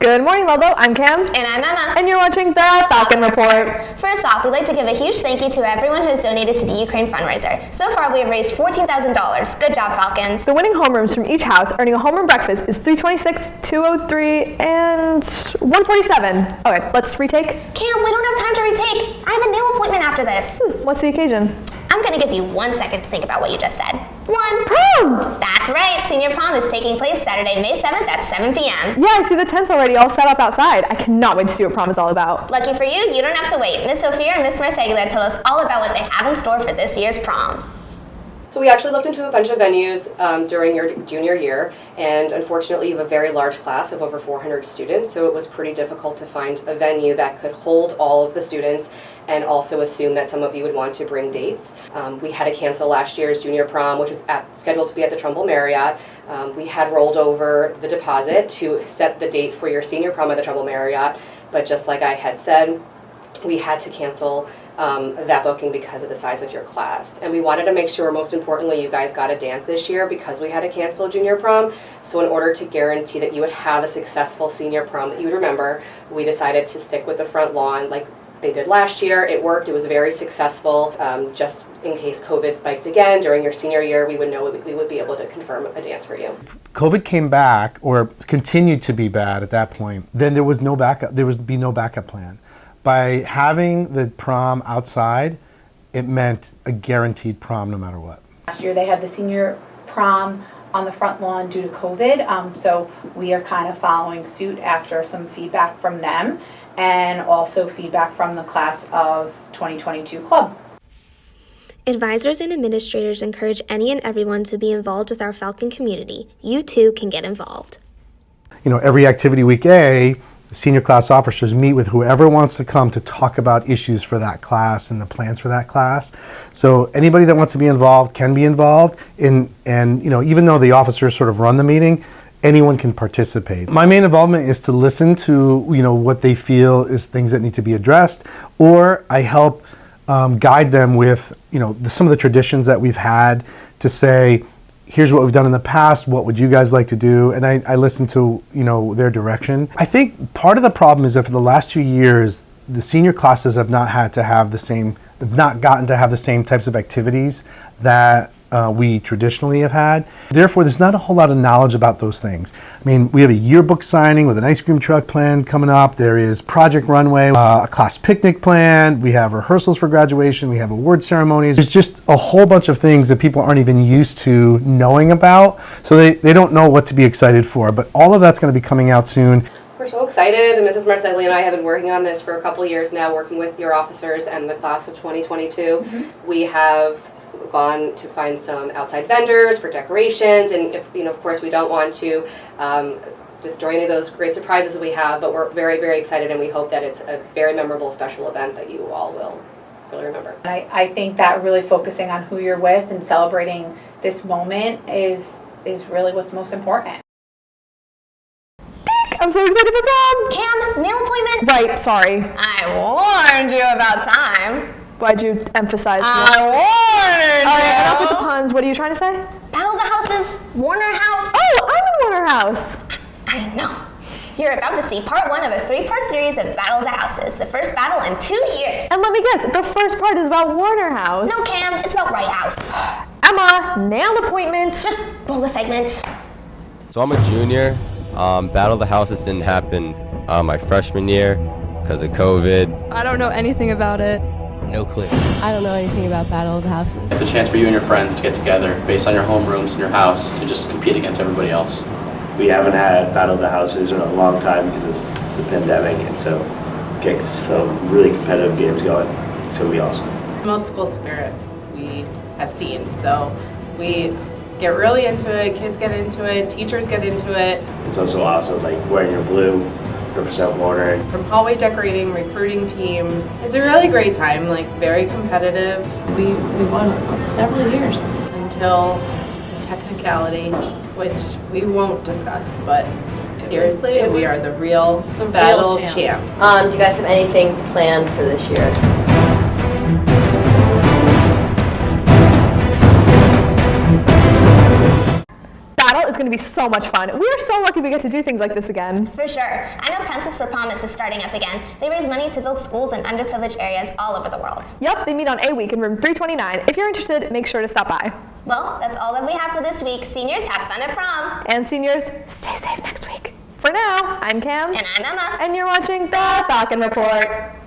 Good morning, Lobo. I'm Cam. And I'm Emma. And you're watching the Falcon Report. First off, we'd like to give a huge thank you to everyone who has donated to the Ukraine fundraiser. So far, we have raised $14,000. Good job, Falcons. The winning homerooms from each house earning a homeroom breakfast is $326, $203, and $147. Okay, let's retake. Cam, we don't have time to retake. I have a nail appointment after this. What's the occasion? I'm going to give you 1 second to think about what you just said. Prom! That's right. Senior prom is taking place Saturday, May 7th at 7 p.m. Yeah, I see the tents already all set up outside. I cannot wait to see what prom is all about. Lucky for you, you don't have to wait. Miss Ofir and Mr. Marseglia told us all about what they have in store for this year's prom. So we actually looked into a bunch of venues during your junior year, and unfortunately you have a very large class of over 400 students, so it was pretty difficult to find a venue that could hold all of the students and also assume that some of you would want to bring dates. We had to cancel last year's junior prom, which was scheduled to be at the Trumbull Marriott. We had rolled over the deposit to set the date for your senior prom at the Trumbull Marriott, but just like I had said, we had to cancel that booking because of the size of your class. And we wanted to make sure, most importantly, you guys got a dance this year because we had to cancel junior prom. So in order to guarantee that you would have a successful senior prom that you would remember, we decided to stick with the front lawn like they did last year. It worked. It was very successful. Just in case COVID spiked again during your senior year, we would know we would be able to confirm a dance for you. COVID came back or continued to be bad at that point, then there was no backup. There would be no backup plan. By having the prom outside, it meant a guaranteed prom no matter what. Last year they had the senior prom on the front lawn due to COVID, so we are kind of following suit after some feedback from them and also feedback from the class of 2022 club. Advisors and administrators encourage any and everyone to be involved with our Falcon community. You too can get involved. You know, every activity week A, the senior class officers meet with whoever wants to come to talk about issues for that class and the plans for that class. So anybody that wants to be involved can be involved and you know, even though the officers sort of run the meeting, anyone can participate. My main involvement is to listen to, you know, what they feel is things that need to be addressed, or I help guide them with, you know, some of the traditions that we've had to say, here's what we've done in the past, what would you guys like to do? And I listen to, you know, their direction. I think part of the problem is that for the last 2 years, the senior classes have not gotten to have the same types of activities that we traditionally have had. Therefore, there's not a whole lot of knowledge about those things. I mean, we have a yearbook signing with an ice cream truck plan coming up. There is Project Runway, a class picnic plan. We have rehearsals for graduation. We have award ceremonies. There's just a whole bunch of things that people aren't even used to knowing about. So they don't know what to be excited for. But all of that's going to be coming out soon. We're so excited. Mrs. Marseglia and I have been working on this for a couple years now, working with your officers and the class of 2022. Mm-hmm. We have gone to find some outside vendors for decorations, and if, you know, of course we don't want to destroy any of those great surprises that we have, but we're very, very excited, and we hope that it's a very memorable special event that you all will really remember. I think that really focusing on who you're with and celebrating this moment is really what's most important. I'm so excited for prom! Cam, nail appointment? Right, sorry. I warned you about time. Why'd you emphasize I warned you. All right, enough with the puns. What are you trying to say? Battle of the Houses, Warner House. Oh, I'm in Warner House. I know. You're about to see part 1 of a 3-part series of Battle of the Houses, the first battle in 2 years. And let me guess, the first part is about Warner House. No, Cam, it's about Wright House. Emma, nailed appointment. Just roll the segment. So I'm a junior. Battle of the Houses didn't happen my freshman year because of COVID. I don't know anything about it. No clue. I don't know anything about Battle of the Houses. It's a chance for you and your friends to get together based on your homerooms in your house to just compete against everybody else. We haven't had Battle of the Houses in a long time because of the pandemic, and so get some really competitive games going. It's going to be awesome. Most school spirit we have seen, so we get really into it, kids get into it, teachers get into it. It's also awesome, like wearing your blue, represent Warner. From hallway decorating, recruiting teams, it's a really great time, like very competitive. We won it several years. Until the technicality, which we won't discuss, but seriously, we are the real battle champs. Do you guys have anything planned for this year? battle is going to be so much fun. We are so lucky we get to do things like this again. For sure. I know Pencils for Promise is starting up again. They raise money to build schools in underprivileged areas all over the world. Yep, they meet on A week in room 329. If you're interested, make sure to stop by. Well, that's all that we have for this week. Seniors, have fun at prom. And seniors, stay safe next week. For now, I'm Cam. And I'm Emma. And you're watching the Falcon Report.